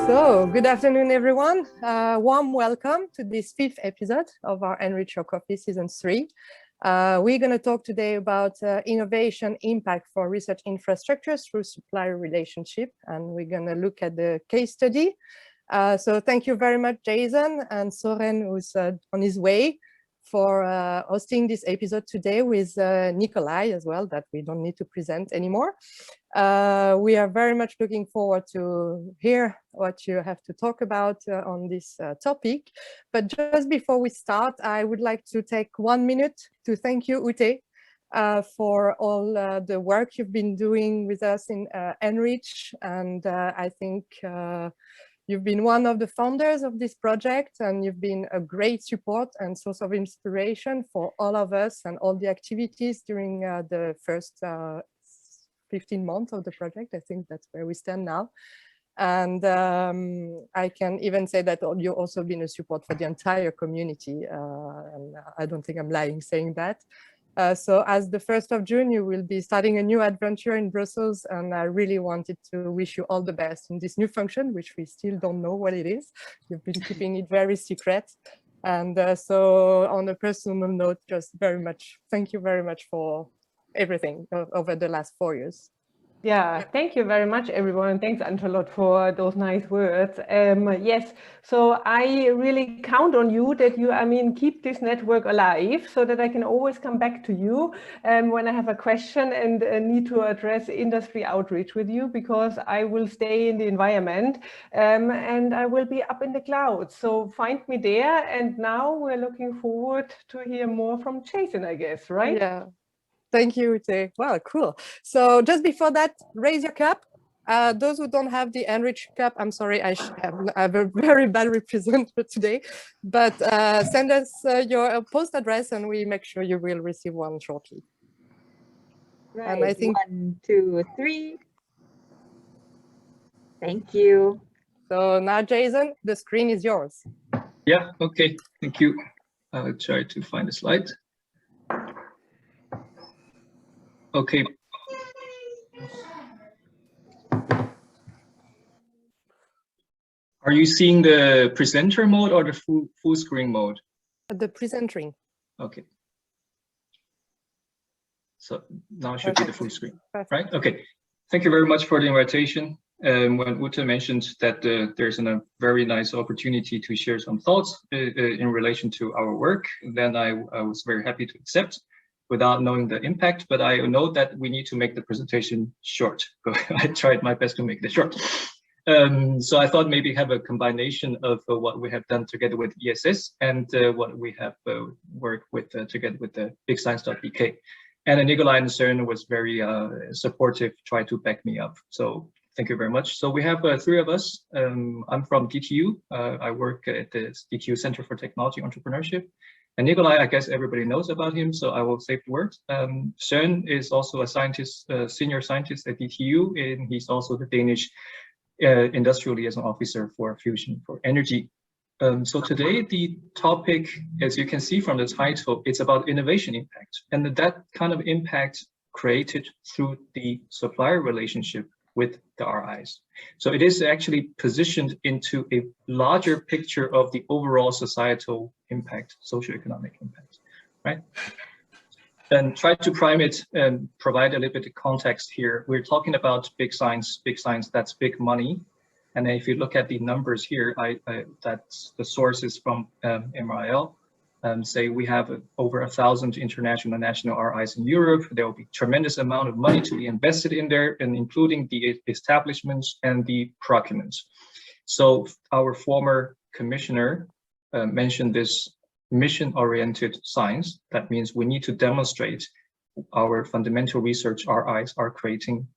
So, good afternoon, everyone. Warm welcome to this 5th episode of our Enrich Your Coffee Season 3. We're going to talk today about innovation impact for research infrastructures through supplier relationship, and we're going to look at the case study. So thank you very much, Jason and Søren, who's on his way, for hosting this episode today with Nikolaj as well, that we don't need to present anymore. We are very much looking forward to hear what you have to talk about on this topic. But just before we start, I would like to take 1 minute to thank you, Ute, for all the work you've been doing with us in Enrich. And I think you've been one of the founders of this project, and you've been a great support and source of inspiration for all of us and all the activities during the first 15 months of the project. I think that's where we stand now. And I can even say that you've also been a support for the entire community. And I don't think I'm lying saying that. So as the 1st of June, you will be starting a new adventure in Brussels, and I really wanted to wish you all the best in this new function, which we still don't know what it is. You've been keeping it very secret. And so on a personal note, just thank you very much for everything over the last 4 years. Yeah, thank you very much, everyone. Thanks, Angelot, for those nice words. Yes, so I really count on you that you, keep this network alive so that I can always come back to you when I have a question and need to address industry outreach with you, because I will stay in the environment and I will be up in the clouds. So find me there. And now we're looking forward to hear more from Jason, I guess, right? Yeah. Thank you, Ute. Wow, cool. So just before that, raise your cup. Those who don't have the Enrich cup, I'm sorry, I have a very bad representative today, but send us your post address and we make sure you will receive one shortly. Right, and I think 1, 2, 3. Thank you. So now, Jason, the screen is yours. Yeah, okay, thank you. I'll try to find the slide. Okay. Are you seeing the presenter mode or the full screen mode? The presenting. Okay. So now it should be the full screen, right? Okay. Thank you very much for the invitation. When Ute mentioned that there's a very nice opportunity to share some thoughts in relation to our work, then I was very happy to accept, without knowing the impact, but I know that we need to make the presentation short. I tried my best to make it short. So I thought maybe have a combination of what we have done together with ESS and what we have worked with together with the bigscience.dk. And Nikolaj and Søren was very supportive, tried to back me up. So thank you very much. So we have 3 of us. I'm from DTU. I work at the DTU Center for Technology Entrepreneurship. And Nikolaj, I guess everybody knows about him, so I will save the words. Søren is also a scientist, senior scientist at DTU, and he's also the Danish industrial liaison officer for fusion for energy. So today, the topic, as you can see from the title, it's about innovation impact, and that kind of impact created through the supplier relationship with the RIs. So it is actually positioned into a larger picture of the overall societal impact, socioeconomic impact, right? And try to prime it and provide a little bit of context here. We're talking about big science, that's big money. And if you look at the numbers here, that's the sources from MRIL. Say we have over 1,000 international and national RIs in Europe. There will be tremendous amount of money to be invested in there, and including the establishments and the procurements. So our former commissioner mentioned this mission-oriented science. That means we need to demonstrate our fundamental research RIs are creating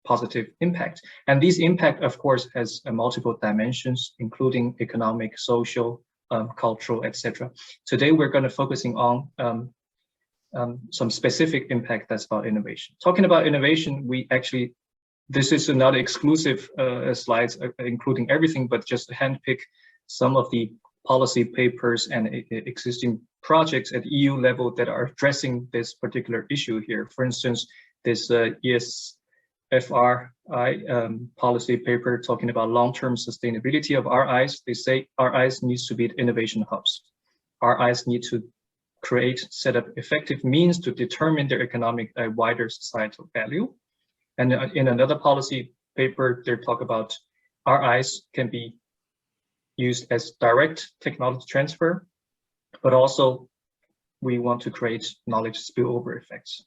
positive impact. And this impact, of course, has multiple dimensions, including economic, social, cultural, etc. Today, we're going to focusing on some specific impact that's about innovation. Talking about innovation, this is not exclusive slides, including everything, but just to handpick some of the policy papers and existing projects at EU level that are addressing this particular issue here. For instance, this FRI policy paper talking about long-term sustainability of RIs. They say RIs needs to be innovation hubs. RIs need to set up effective means to determine their economic wider societal value. And in another policy paper, they talk about RIs can be used as direct technology transfer, but also we want to create knowledge spillover effects.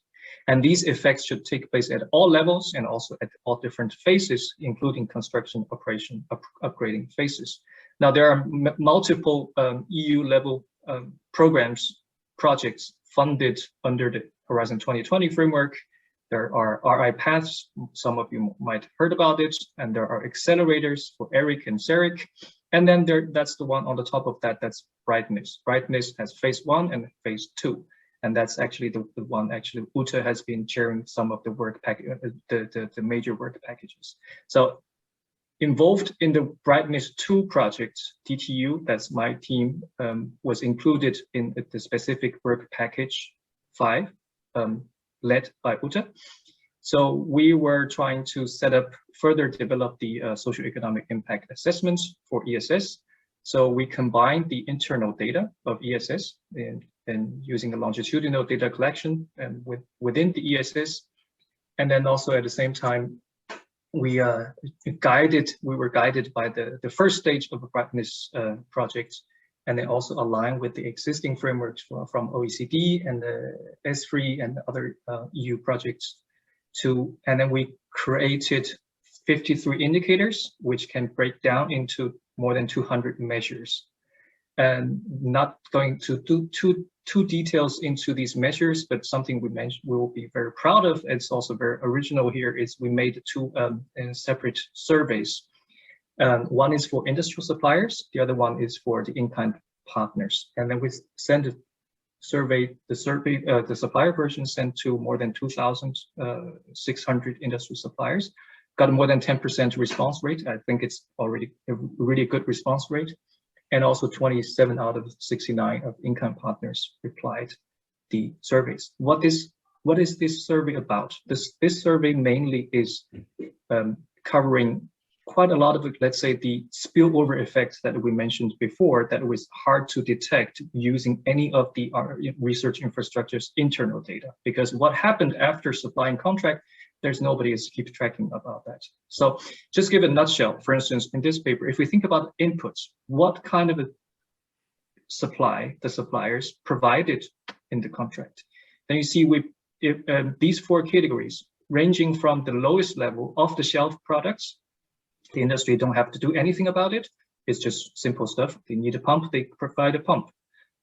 And these effects should take place at all levels and also at all different phases, including construction, operation, upgrading phases. Now, there are multiple EU level projects funded under the Horizon 2020 framework. There are RI paths, some of you might have heard about it, and there are accelerators for ERIC and CERIC. And then that's the one on the top of that, that's Brightness. Brightness has phase 1 and phase 2. And that's actually the one actually Ute has been chairing some of the work the major work packages. So involved in the Brightness 2 project, DTU, that's my team, was included in the specific work package 5, led by Ute. So we were trying to further develop the socioeconomic impact assessments for ESS. So we combined the internal data of ESS and using the longitudinal data collection and within the ESS. And then also at the same time, we were guided by the first stage of the Brightness project, and then also aligned with the existing frameworks from OECD and the S3 and other EU projects and then we created 53 indicators, which can break down into more than 200 measures. And not going to do too details into these measures, but something we will be very proud of. It's also very original here is we made 2 separate surveys. One is for industrial suppliers, the other one is for the in-kind partners. And then we send the supplier version sent to more than 2,600 industry suppliers, got more than 10% response rate. I think it's already a really good response rate. And also 27 out of 69 of in-kind partners replied the surveys. What is this survey about? This survey mainly is covering quite a lot of, let's say, the spillover effects that we mentioned before that was hard to detect using any of the research infrastructure's internal data. Because what happened after supplying contract, there's nobody is keep tracking about that. So just give a nutshell. For instance, in this paper, if we think about inputs, what kind of a supply the suppliers provided in the contract, then you see these 4 categories ranging from the lowest level off-the-shelf products. The industry don't have to do anything about it. It's just simple stuff. They need a pump, they provide a pump.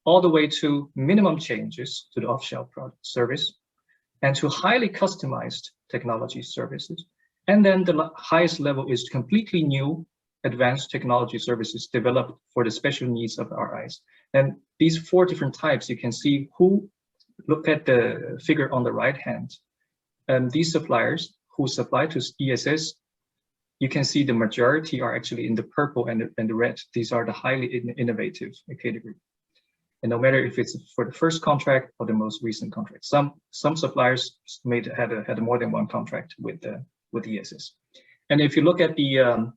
All the way to minimum changes to the off-shelf product service and to highly customized technology services. And then the highest level is completely new advanced technology services developed for the special needs of RIs. And these 4 different types, you can see look at the figure on the right hand. These suppliers who supply to ESS, you can see the majority are actually in the purple and the red. These are the highly innovative category. And no matter if it's for the first contract or the most recent contract, some suppliers had more than one contract with ESS. And if you look at the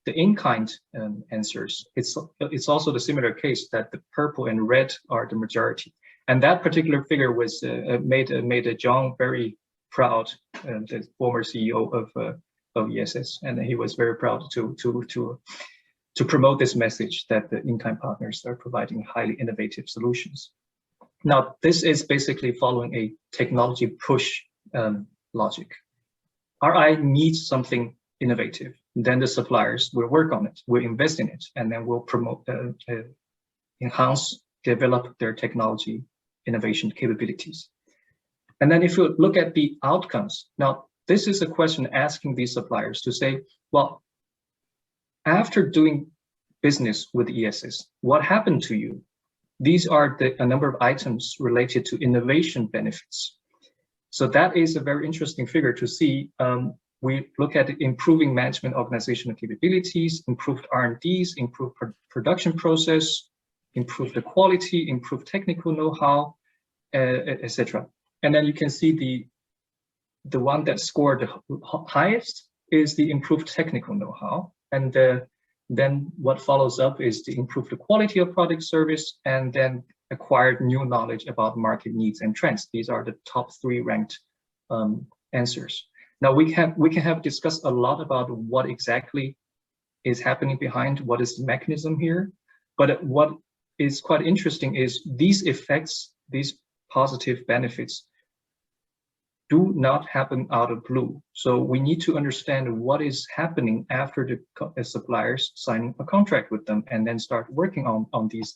in-kind answers, it's also the similar case that the purple and red are the majority. And that particular figure was made John very proud, the former CEO of ESS, and he was very proud to promote this message that the in-kind partners are providing highly innovative solutions. Now, this is basically following a technology push logic. RI needs something innovative, then the suppliers will work on it, will invest in it, and then will promote, enhance, develop their technology innovation capabilities. And then if you look at the outcomes, now this is a question asking these suppliers to say, well, after doing business with ESS, what happened to you? These are a number of items related to innovation benefits. So that is a very interesting figure to see. We look at improving management organizational capabilities, improved R&Ds, improved production process, improve the quality, improve technical know-how, etc. And then you can see the one that scored the highest is the improved technical know-how. And then what follows up is to improve the quality of product service, and then acquired new knowledge about market needs and trends. These are the top 3 ranked answers. Now we can have discussed a lot about what exactly is happening behind, what is the mechanism here. But what is quite interesting is these effects, these positive benefits, do not happen out of blue. So we need to understand what is happening after the suppliers sign a contract with them and then start working on these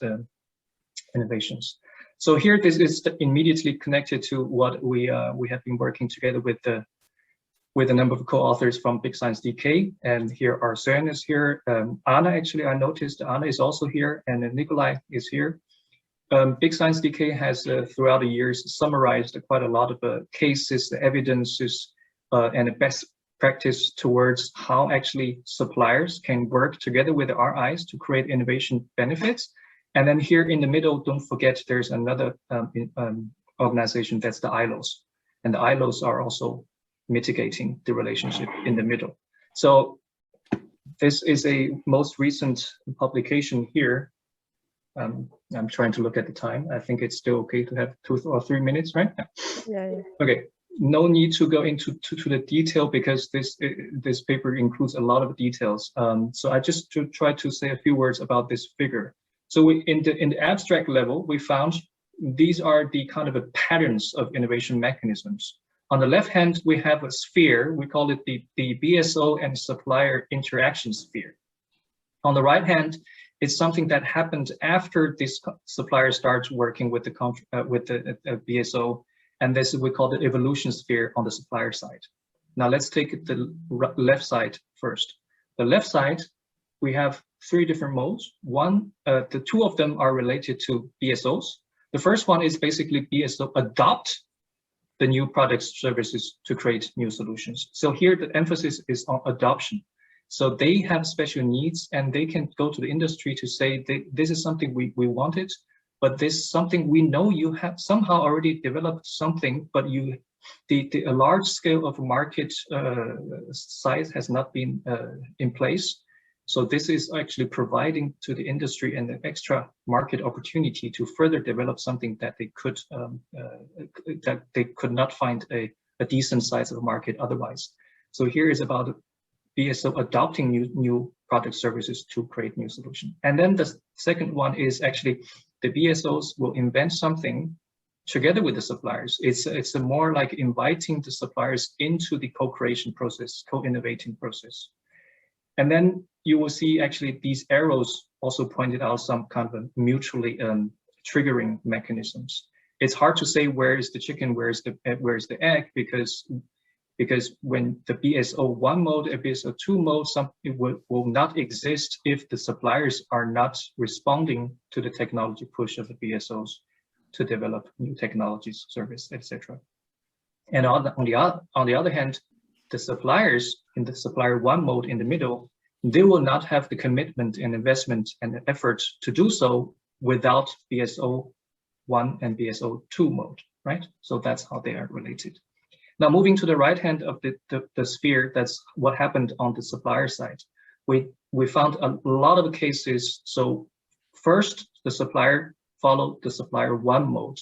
innovations. So here, this is immediately connected to what we have been working together with a number of co-authors from Big Science DK, and here our Søren is here. Anna, actually, I noticed Anna is also here, and Nikolaj is here. Big Science DK has, throughout the years, summarized quite a lot of cases, evidences, and a best practice towards how actually suppliers can work together with the RIs to create innovation benefits. And then here in the middle, don't forget there's another organization, that's the ILOs. And the ILOs are also mitigating the relationship in the middle. So this is a most recent publication here. I'm trying to look at the time. I think it's still okay to have 2 or 3 minutes, right? Yeah. Okay. No need to go into the detail because this paper includes a lot of details. So I just to try to say a few words about this figure. So in the abstract level, we found these are the kind of patterns of innovation mechanisms. On the left hand, we have a sphere. We call it the BSO and supplier interaction sphere. On the right hand, it's something that happened after this supplier starts working with the BSO, and this we call the evolution sphere on the supplier side. Now let's take the left side first. The left side, we have 3 different modes. One, the 2 of them are related to BSOs. The first one is basically BSO adopt the new products, services to create new solutions. So here the emphasis is on adoption. So they have special needs and they can go to the industry to say, this is something we wanted, but this is something we know you have somehow already developed something, but the large scale of market size has not been in place. So this is actually providing to the industry an extra market opportunity to further develop something that they could not find a decent size of a market otherwise. So here is about BSO adopting new product services to create new solutions. And then the second one is actually the BSOs will invent something together with the suppliers. It's a more like inviting the suppliers into the co-creation process, co-innovating process. And then you will see actually these arrows also pointed out some kind of mutually triggering mechanisms. It's hard to say where is the chicken, where is the egg, because when the BSO1 mode and BSO2 mode, it will not exist if the suppliers are not responding to the technology push of the BSOs to develop new technologies, service, etc. And on the other hand, the suppliers in the supplier 1 mode in the middle, they will not have the commitment and investment and effort to do so without BSO1 and BSO2 mode, right? So that's how they are related. Now, moving to the right hand of the sphere, that's what happened on the supplier side. We found a lot of cases. So first, the supplier followed the supplier 1 mode.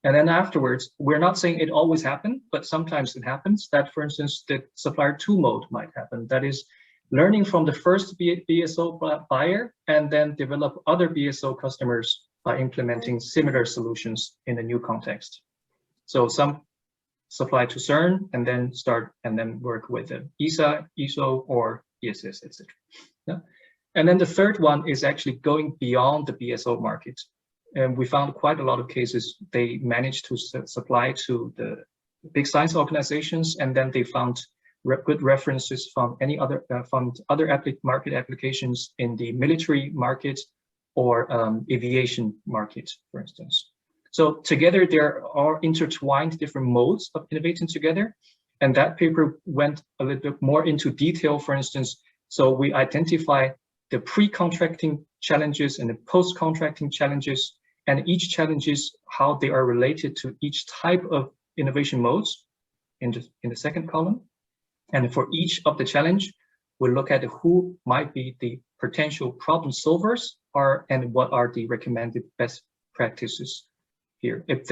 And then afterwards, we're not saying it always happened, but sometimes it happens that, for instance, the supplier 2 mode might happen. That is learning from the first BSO buyer and then develop other BSO customers by implementing similar solutions in a new context. So some supply to CERN and then work with the ESA, ESO, or ESS, etc. Yeah? And then the third one is actually going beyond the BSO market. And we found quite a lot of cases they managed to supply to the big science organizations, and then they found good references from other market applications in the military market or aviation market, for instance. So together there are intertwined different modes of innovating together, and that paper went a little bit more into detail. For instance, so we identify the pre-contracting challenges and the post-contracting challenges, and each challenges how they are related to each type of innovation modes. in the second column. And for each of the challenge, we'll look at who might be the potential problem solvers and what are the recommended best practices here. If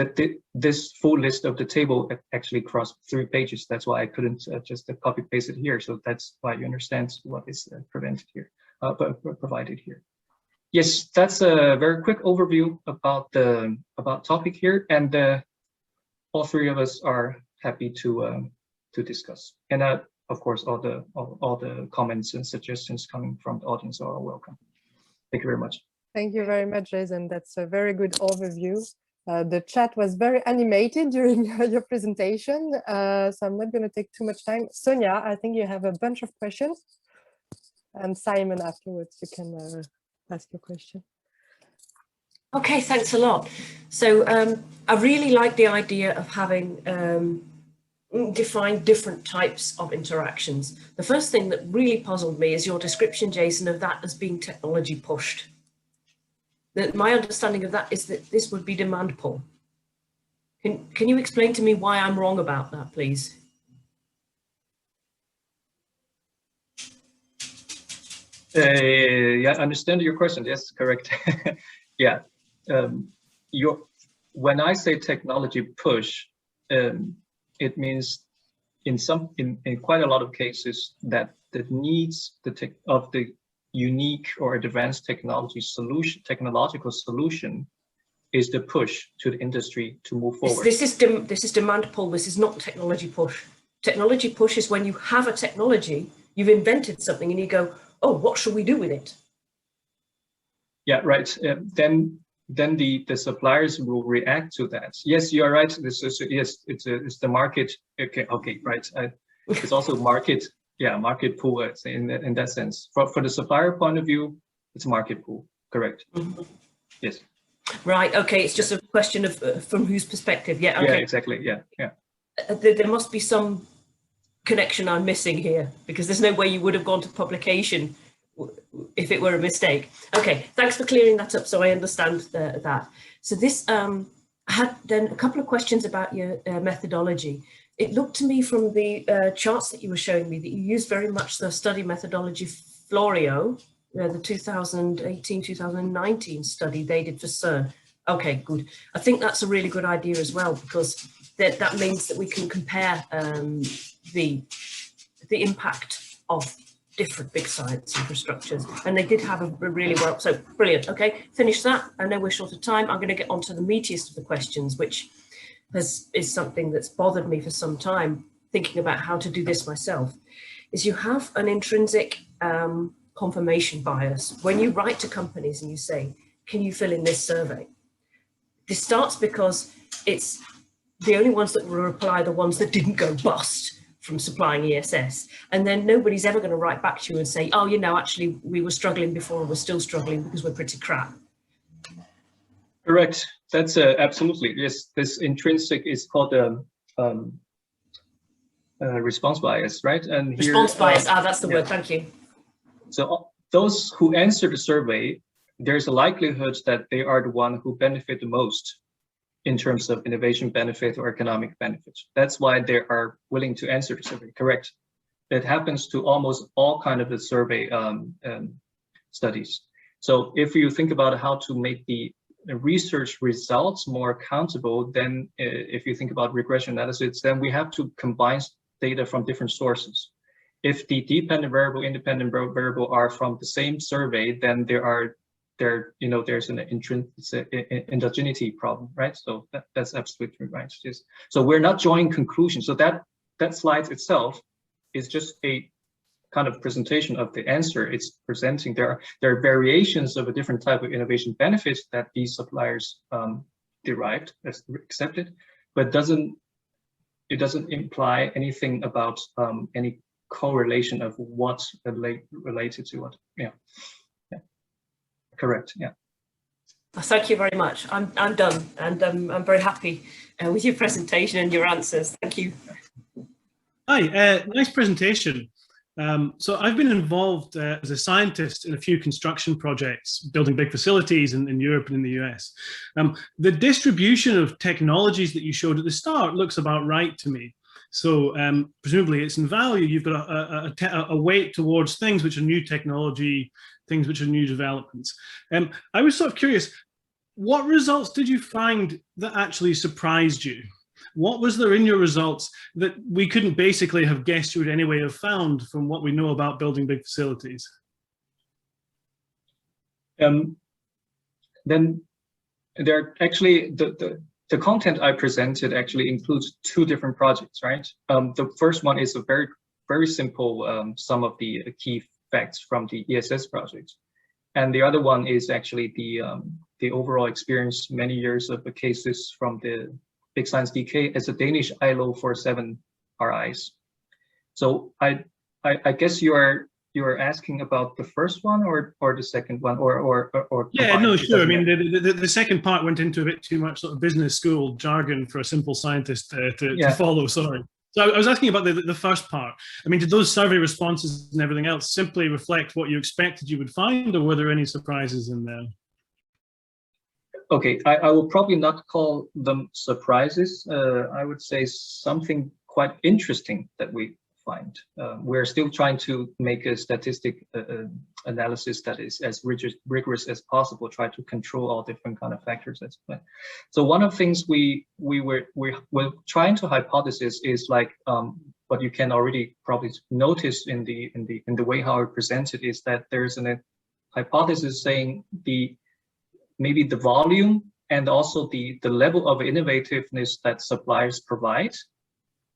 this full list of the table actually crossed 3 pages, that's why I couldn't just copy paste it here. So that's why you understand what is provided here. Yes, that's a very quick overview about the topic here, and all 3 of us are happy to discuss. And of course, all the comments and suggestions coming from the audience are welcome. Thank you very much. Thank you very much, Jason. That's a very good overview. The chat was very animated during your presentation, so I'm not going to take too much time. Sonia, I think you have a bunch of questions, and Simon, afterwards you can ask your question. Okay, thanks a lot. So I really like the idea of having define different types of interactions. The first thing that really puzzled me is your description, Jason, of that as being technology pushed. My understanding of that is that this would be demand pull. Can you explain to me why I'm wrong about that, please? Yeah, I understand your question. Yes, correct. Yeah, when I say technology push, it means in quite a lot of cases that the needs of the unique or advanced technological solution is the push to the industry to move forward. This is demand pull. This is not technology push. Technology push is when you have a technology, you've invented something, and you go, "Oh, what should we do with it?" Yeah, right. Then the suppliers will react to that. Yes, you are right. It's the market. Okay, right. It's also market. Yeah, market pool in that sense. For the supplier point of view, it's market pool. Correct. Mm-hmm. Yes. Right. Okay. It's just a question of from whose perspective. Yeah. Okay. Yeah. Exactly. Yeah. Yeah. There must be some connection I'm missing here, because there's no way you would have gone to publication if it were a mistake. Okay. Thanks for clearing that up, so I understand that. So this I had then a couple of questions about your methodology. It looked to me from the charts that you were showing me that you used very much the study methodology Florio, the 2018-2019 study they did for CERN. Okay, good. I think that's a really good idea as well, because that means that we can compare the impact of different big science infrastructures, and they did have a really well. So brilliant. Okay, finish that. I know we're short of time. I'm going to get on to the meatiest of the questions, which is something that's bothered me for some time, thinking about how to do this myself. Is you have an intrinsic confirmation bias when you write to companies and you say, "Can you fill in this survey?" This starts because it's the only ones that will reply, the ones that didn't go bust from supplying ESS, and then nobody's ever going to write back to you and say, "Oh, you know, actually we were struggling before, and we're still struggling because we're pretty crap." Correct. That's absolutely, yes. This intrinsic is called response bias, right? And response bias. That's the word. Thank you. So those who answer the survey, there's a likelihood that they are the one who benefit the most in terms of innovation benefit or economic benefit. That's why they are willing to answer the survey. Correct. It happens to almost all kind of the survey studies. So if you think about how to make the research results more accountable, then if you think about regression analysis, then we have to combine data from different sources. If the dependent variable, independent variable are from the same survey, then there's an endogeneity problem, right? So that's absolutely right. Yes. So we're not drawing conclusions. So that slide itself is just a kind of presentation of the answer. It's presenting there are variations of a different type of innovation benefits that these suppliers derived, as accepted, but it doesn't imply anything about any correlation of what's related to what. Yeah. Correct. Yeah. Thank you very much. I'm done, and I'm very happy with your presentation and your answers. Thank you. Hi, nice presentation. So I've been involved as a scientist in a few construction projects, building big facilities in Europe and in the US. The distribution of technologies that you showed at the start looks about right to me. So presumably it's in value. You've got a weight towards things which are new technology, things which are new developments. I was sort of curious, what results did you find that actually surprised you? What was there in your results that we couldn't basically have guessed you would anyway have found from what we know about building big facilities? Then there are actually the content I presented actually includes two different projects, right? The first one is a very simple sum of the key facts from the ESS project, and the other one is actually the overall experience, many years of the cases from the Big Science DK as a Danish ILO 47 RIs. So I guess you are asking about the first one or the second one or yeah, no, sure. I mean, the second part went into a bit too much sort of business school jargon for a simple scientist to follow. Sorry. So I was asking about the first part. I mean, did those survey responses and everything else simply reflect what you expected you would find, or were there any surprises in there? Okay, I will probably not call them surprises. I would say something quite interesting that we find. We're still trying to make a statistic analysis that is as rigorous as possible, try to control all different kind of factors. So one of the things we're trying to hypothesize is like what you can already probably notice in the way how I presented is that there's a hypothesis saying maybe the volume and also the level of innovativeness that suppliers provide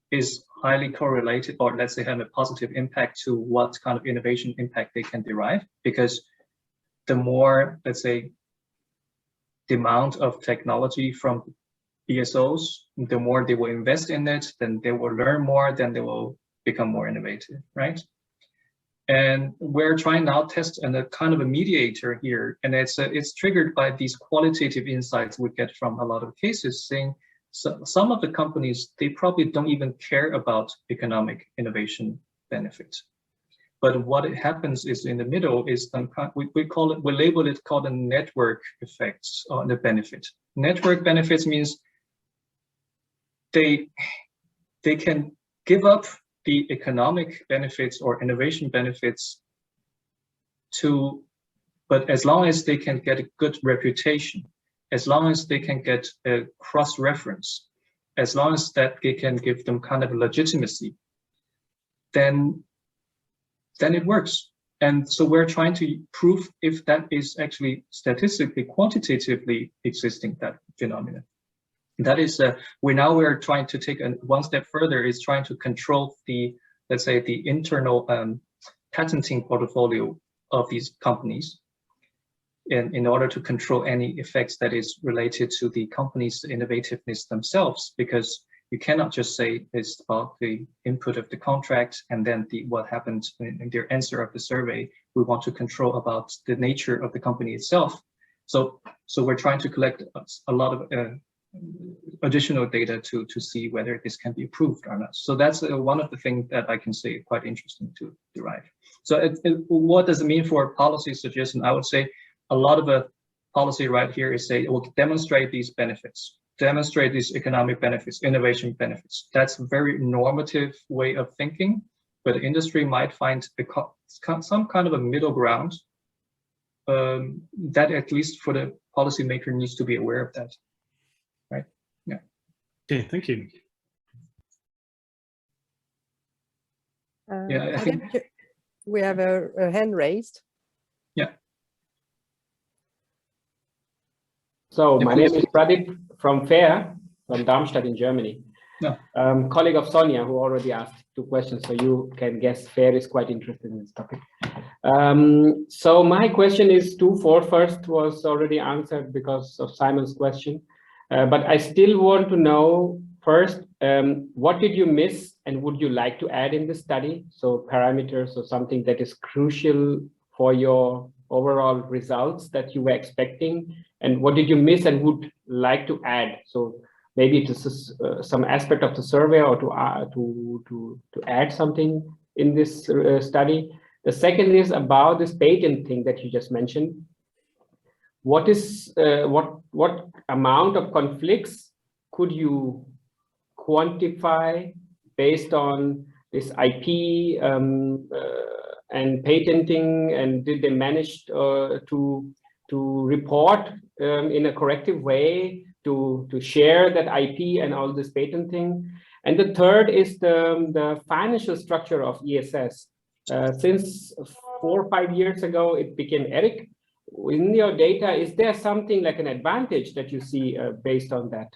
is highly correlated, or let's say have a positive impact to what kind of innovation impact they can derive. Because the more, let's say, the amount of technology from ESOs, the more they will invest in it, then they will learn more, then they will become more innovative, right? And we're trying now to test a kind of a mediator here, and it's triggered by these qualitative insights we get from a lot of cases, saying some of the companies, they probably don't even care about economic innovation benefits. But what happens is in the middle is we label it called a network effects on the benefit. Network benefits means they can give up the economic benefits or innovation benefits but as long as they can get a good reputation, as long as they can get a cross-reference, as long as that they can give them kind of legitimacy, then it works. And so we're trying to prove if that is actually statistically, quantitatively existing, that phenomenon. That is, we're trying to take one step further, is trying to control let's say, the internal patenting portfolio of these companies in order to control any effects that is related to the company's innovativeness themselves, because you cannot just say it's about the input of the contract and then what happened in their answer of the survey. We want to control about the nature of the company itself. So we're trying to collect a lot of additional data to see whether this can be approved or not. So that's one of the things that I can say quite interesting to derive. So what does it mean for policy suggestion? I would say a lot of a policy right here is say, well, demonstrate these benefits, demonstrate these economic benefits, innovation benefits. That's a very normative way of thinking, but the industry might find some kind of a middle ground that at least for the policymaker needs to be aware of that. Right? Yeah. Okay, thank you. I think we have a hand raised. Yeah. So my name is Pradeep from FAIR, from Darmstadt in Germany. Yeah. Colleague of Sonia, who already asked 2 questions, so you can guess FAIR is quite interested in this topic. So my question is twofold. First was already answered because of Simon's question, but I still want to know first, what did you miss and would you like to add in the study? So parameters or something that is crucial for your overall results that you were expecting, and what did you miss and would like to add? So maybe it is some aspect of the survey, or to add something in this study. The second is about this patent thing that you just mentioned. What is what amount of conflicts could you quantify based on this IP and patenting, and did they manage to report in a corrective way to share that IP and all this patenting? And the third is the financial structure of ESS. Since 4 or 5 years ago, it became ERIC. In your data, is there something like an advantage that you see based on that?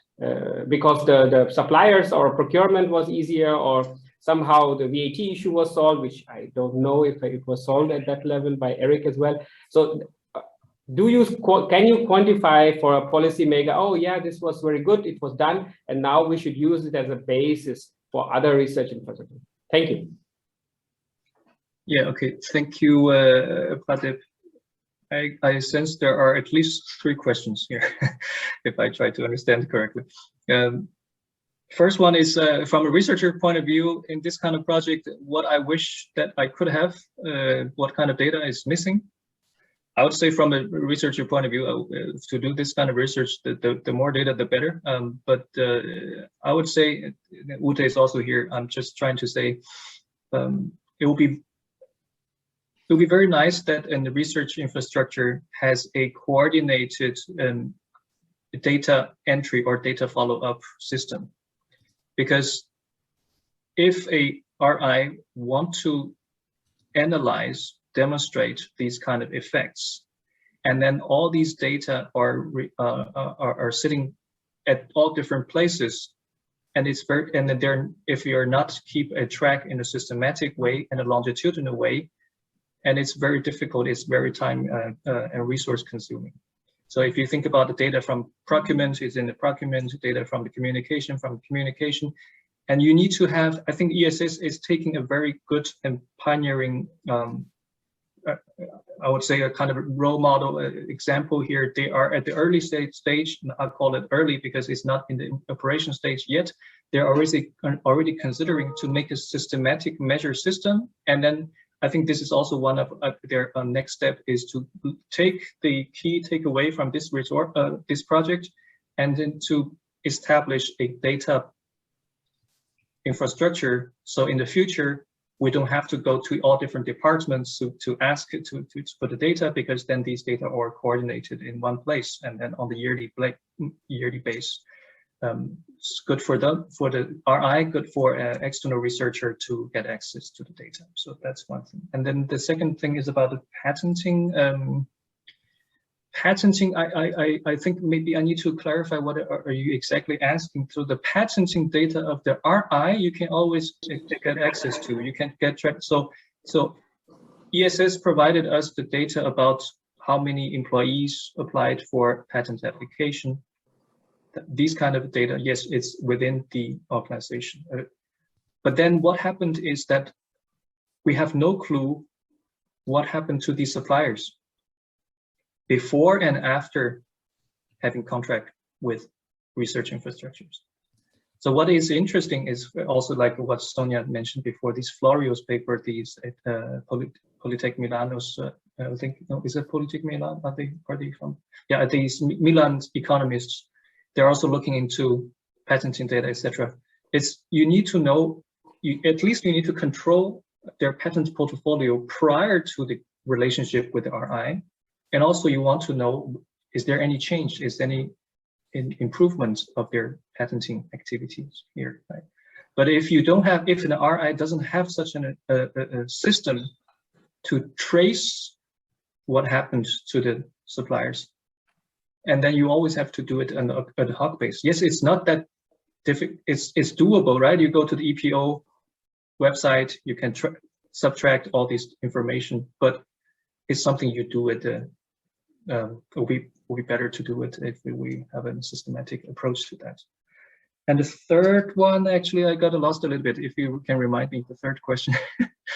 Because the suppliers or procurement was easier, or somehow the VAT issue was solved, which I don't know if it was solved at that level by ERIC as well. So can you quantify for a policymaker, oh yeah, this was very good, it was done, and now we should use it as a basis for other research infrastructure? Thank you. Yeah, okay, thank you, Pratip. I sense there are at least 3 questions here, if I try to understand correctly. First one is from a researcher point of view, in this kind of project, what I wish that I could have, what kind of data is missing. I would say from a researcher point of view, to do this kind of research, the more data, the better. But I would say, Ute is also here, I'm just trying to say, it will be very nice that in the research infrastructure has a coordinated data entry or data follow-up system. Because if a RI want to analyze, demonstrate these kind of effects, and then all these data are sitting at all different places, and it's very, and then if you're not keep a track in a systematic way and a longitudinal way, and it's very difficult, it's very time and resource consuming. So if you think about the data from procurement, it's in the procurement, data from the communication, and you need to have, I think ESS is taking a very good and pioneering, I would say a kind of role model example here. They are at the early stage, and I call it early because it's not in the operation stage yet. They're already considering to make a systematic measure system, and then I think this is also one of their next step is to take the key takeaway from this this project, and then to establish a data infrastructure. So in the future, we don't have to go to all different departments to ask it to put the data, because then these data are coordinated in one place and then on the yearly base. It's good for the RI, good for an external researcher to get access to the data. So that's one thing. And then the second thing is about the patenting. Patenting, I think maybe I need to clarify what are you exactly asking. So the patenting data of the RI, you can always get access to. You can get track. So ESS provided us the data about how many employees applied for patent application. These kind of data, yes, it's within the organization. But then what happened is that we have no clue what happened to these suppliers before and after having contract with research infrastructures. So what is interesting is also like what Sonia mentioned before, these Florio's paper, these Polytech Milano's, I think, no, is it Polytech Milan? Are they from? Yeah, these Milan economists. They're also looking into patenting data, etc. You need to know, at least you need to control their patent portfolio prior to the relationship with the RI. And also you want to know, is there any change? Is there any improvements of their patenting activities here? Right? But if you don't have, if an RI doesn't have such a system to trace what happened to the suppliers, and then you always have to do it on an ad hoc basis. Yes, it's not that difficult. It's doable, right? You go to the EPO website, you can subtract all this information, but it's something you do it. It will be better to do it if we have a systematic approach to that. And the third one, actually, I got lost a little bit. If you can remind me the third question.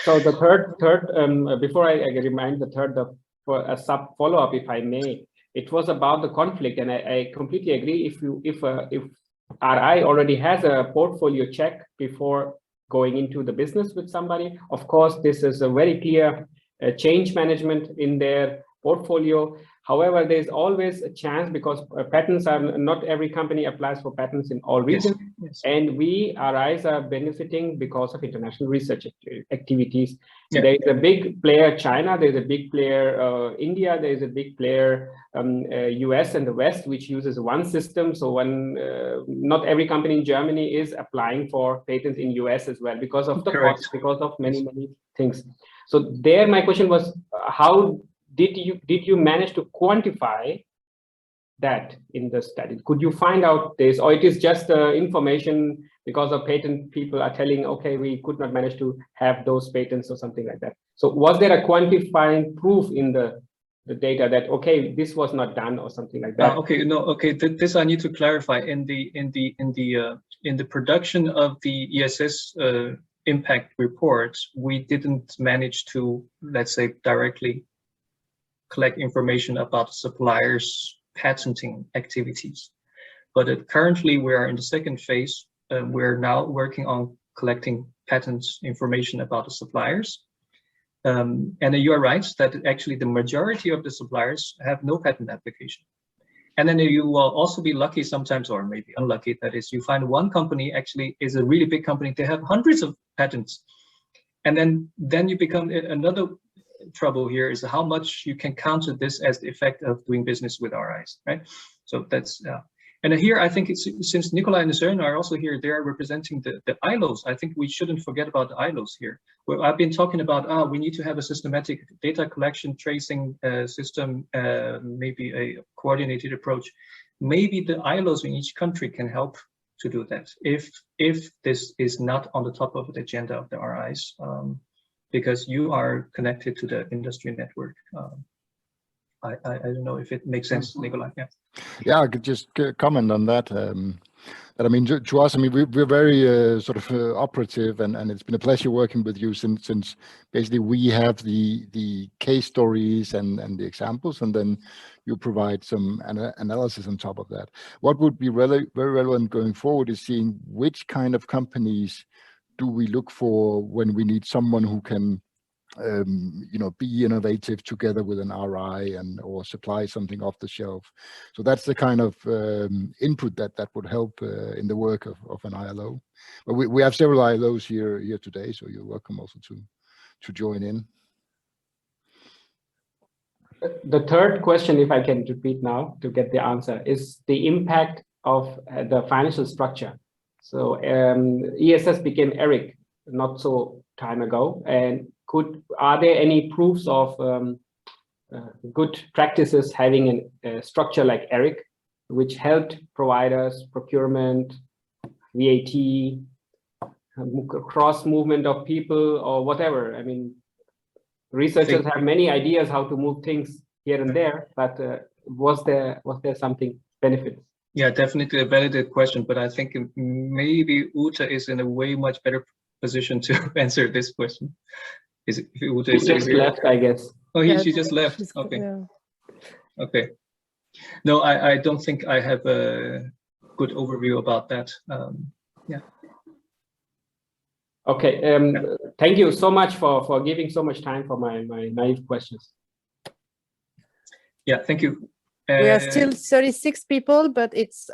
So the third, before I remind the third, for a sub follow-up, if I may. It was about the conflict, and I completely agree. If RI already has a portfolio check before going into the business with somebody, of course, this is a very clear change management in their portfolio. However, there's always a chance because patents are not every company applies for patents in all regions. Yes. And we, RIs, are benefiting because of international research activities. Yeah. There is a big player, China, there's a big player, India, there's a big player, US and the West, which uses one system. So not every company in Germany is applying for patents in US as well because of the Correct. cost, because of many things. So there, my question was, how did you manage to quantify that in the study? Could you find out this, or it is just information because of patent people are telling, okay, we could not manage to have those patents or something like that? So was there a quantifying proof in the data that, okay, this was not done or something like that? This I need to clarify. In the production of the ESS impact reports, we didn't manage to, let's say, directly collect information about suppliers' patenting activities. But currently we are in the second phase. We're now working on collecting patents information about the suppliers. And you are right that actually the majority of the suppliers have no patent application. And then you will also be lucky sometimes, or maybe unlucky, that is, you find one company actually is a really big company, they have hundreds of patents. And then you become another trouble here is how much you can counter this as the effect of doing business with RIs, right? So that's, and here I think it's, since Nikolaj and Søren are also here, they are representing the ILOs. I think we shouldn't forget about the ILOs here. Well, I've been talking about, we need to have a systematic data collection tracing system, maybe a coordinated approach. Maybe the ILOs in each country can help to do that if this is not on the top of the agenda of the RIs. Because you are connected to the industry network. I don't know if it makes sense, Nikolaj. Yeah, I could just comment on that. That I mean, to us, I mean, we're very sort of operative, and it's been a pleasure working with you since basically we have the case stories and the examples, and then you provide some analysis on top of that. What would be very relevant going forward is seeing which kind of companies do we look for when we need someone who can, be innovative together with an RI or supply something off the shelf. So that's the kind of input that would help in the work of an ILO. But we have several ILOs here today, so you're welcome also to join in. The third question, if I can repeat now to get the answer, is the impact of the financial structure. So ESS became ERIC not so time ago, and are there any proofs of good practices having a structure like ERIC, which helped providers, procurement, VAT, cross movement of people or whatever? I mean, researchers have many ideas how to move things here and there, but was there something benefit? Yeah, definitely a valid question, but I think maybe Ute is in a way much better position to answer this question. Is Ute she just left, I guess. Oh, she just left. Okay. Yeah. Okay. No, I don't think I have a good overview about that. Yeah. Okay. Thank you so much for giving so much time for my naive questions. Yeah, thank you. We are still 36 people, but it's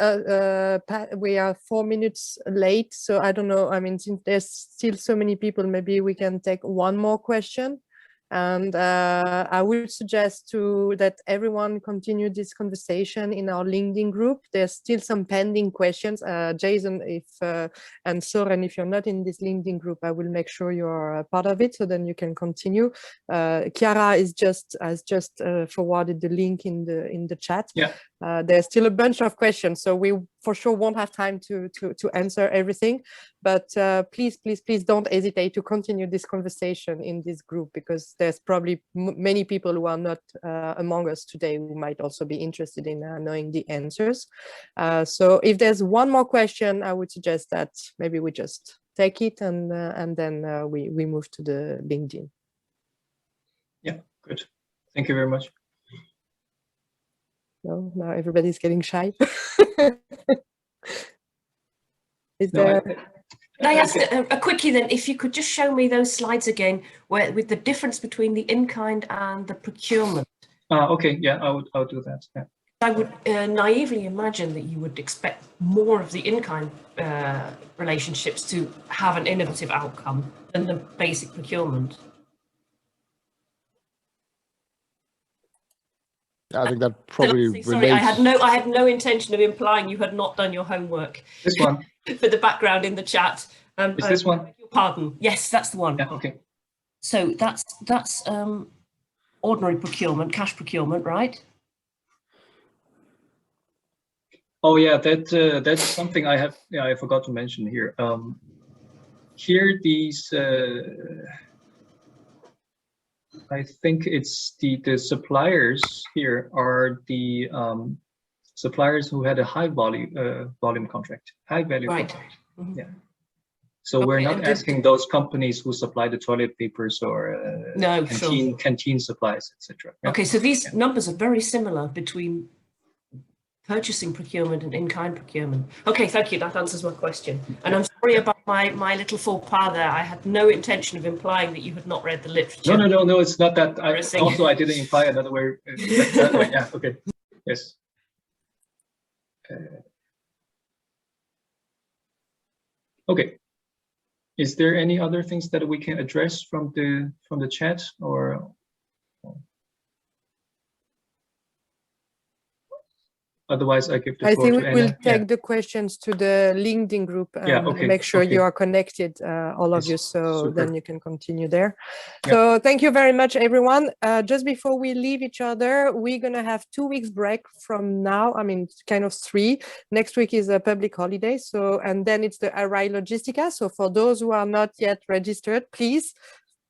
we are 4 minutes late. So I don't know. I mean, since there's still so many people, maybe we can take one more question. And I would suggest that everyone continue this conversation in our LinkedIn group. There's still some pending questions. Jason, and Søren, if you're not in this LinkedIn group, I will make sure you're a part of it, so then you can continue. Chiara has just forwarded the link in the chat. Yeah. There's still a bunch of questions, so we for sure won't have time to answer everything. But please don't hesitate to continue this conversation in this group, because there's probably many people who are not among us today who might also be interested in knowing the answers. So if there's one more question, I would suggest that maybe we just take it and then we move to the LinkedIn. Yeah, good. Thank you very much. No, now everybody's getting shy. Is no, there? Can I ask a quickie then, if you could just show me those slides again, with the difference between the in-kind and the procurement, Okay, yeah, I'll do that. Yeah. I would naively imagine that you would expect more of the in-kind relationships to have an innovative outcome than the basic procurement. I think that probably relates. Sorry, I had no intention of implying you had not done your homework. This one. For the background in the chat. Is this one? Pardon. Yes, that's the one. Yeah. Okay. So that's ordinary procurement, cash procurement, right? Oh yeah, that's something I have. Yeah, I forgot to mention here. Here these. I think it's the suppliers here are the suppliers who had a high volume contract, high value contract. Mm-hmm. Yeah. So okay, we're not asking those companies who supply the toilet papers or canteen supplies, etc. Yeah. Okay, so these numbers are very similar between purchasing procurement and in-kind procurement. Okay, thank you. That answers my question. And I'm sorry about my little faux pas there. I had no intention of implying that you had not read the literature. No, it's not that. I didn't imply another way. That way. Yeah, okay. Yes. Okay. Is there any other things that we can address from the chat or? Otherwise, I give the floor to Anna. I think we will take the questions to the LinkedIn group and make sure you are connected, all of you, so then you can continue there. Yeah. So thank you very much, everyone. Just before we leave each other, we're going to have 2 weeks break from now. I mean, kind of 3. Next week is a public holiday. So, and then it's the Array Logistica. So for those who are not yet registered, please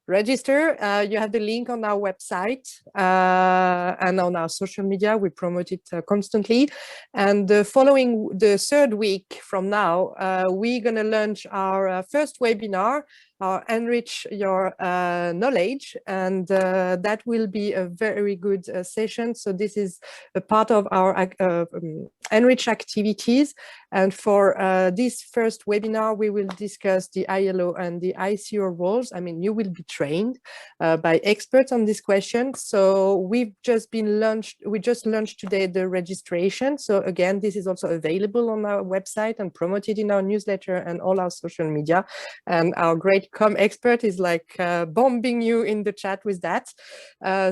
register. You have the link on our website and on our social media. We promote it constantly. And the 3rd week from now, we're going to launch our first webinar, Enrich Your Knowledge. And that will be a very good session. So this is a part of our Enrich activities. And for this first webinar, we will discuss the ILO and the ICO roles. I mean, you will be trained by experts on this question. So we just launched today the registration. So again, this is also available on our website and promoted in our newsletter and all our social media. And our great expert is like bombing you in the chat with that.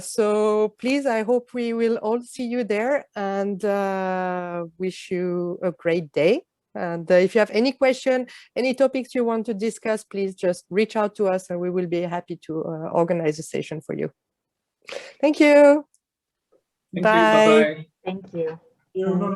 So please, I hope we will all see you there and wish you a great day. And if you have any question, any topics you want to discuss, please just reach out to us and we will be happy to organize a session for you. Thank you. Bye. Thank you.